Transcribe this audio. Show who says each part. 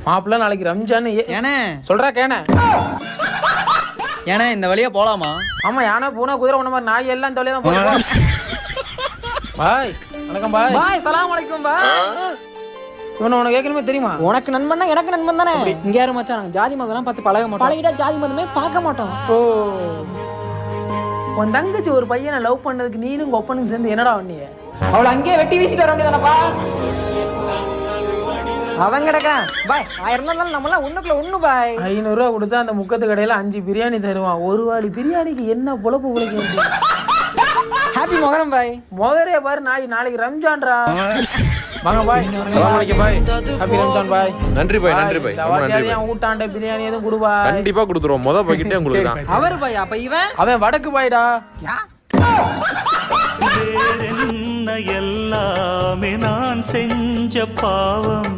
Speaker 1: மாப்பிள்ள நாளைக்கு ரம்ஜான்
Speaker 2: ஏனே
Speaker 1: சொல்றா கேன
Speaker 2: ஏனே இந்த வழியா போலாமா?
Speaker 1: ஆமா யானை பூனை குதிரை ஒண்ணு மாதிரி நாய் எல்லாம் இந்த வழியா தான் போறோம். பாய் வணக்கம் பாய்.
Speaker 2: பாய் சலாம் அலைக்கும் பாய்.
Speaker 1: இவனை உனக்கு ஏற்கனவே தெரியுமா?
Speaker 2: உனக்கு நண்பன்னா எனக்கு நண்பன் தானே. இங்க யாரும் மச்சான் நாங்க ஜாதி மதம்லாம் பார்த்து பழக மாட்டோம். பழகிட்டா ஜாதி மதமே பார்க்க மாட்டோம்.
Speaker 1: ஓ உன் தங்கச்சி ஒரு பையனை லவ் பண்ணதுக்கு நீனும் ஒப்பனும் சேர்ந்து என்னடா பண்ணிய?
Speaker 2: அவளை அங்கேயே வெட்டி வீசிட்டு வர வேண்டியதானப்பா. அவன் கிடக்கான் பாய். 1000 இருந்தாலும் நம்மளாம் ஒண்ணுக்குள்ள ஒண்ணு பாய்.
Speaker 1: 500 ரூபா கொடுத்தா அந்த முக்கத்து கடையில 5 பிரியாணி தருவான். ஒரு வாளி பிரியாணிக்கு என்ன பொழப்பு உழைக்க?
Speaker 2: ஹாப்பி மொஹரம் பாய்.
Speaker 1: முதலே பாரு நாளைக்கு ரம்ஜான்டா. வாங்க பாய். அஸ்ஸலாமு அலைக்கும் பாய். ஹாப்பி ரம்ஜான் பாய்.
Speaker 3: நன்றி பாய். நன்றி பாய்.
Speaker 1: நன்றி பாய். ஊட்டாண்ட பிரியாணி எதுவும் குடு பாய்.
Speaker 3: கண்டிப்பா கொடுத்துறோம். முத பாக்கெட்டே உங்களுக்கு தான்.
Speaker 2: அவர் பாய். அப்ப இவன்
Speaker 1: அவன் வடக்கு பாய்டா.
Speaker 4: எல்லாமே நான் செஞ்ச பாவம்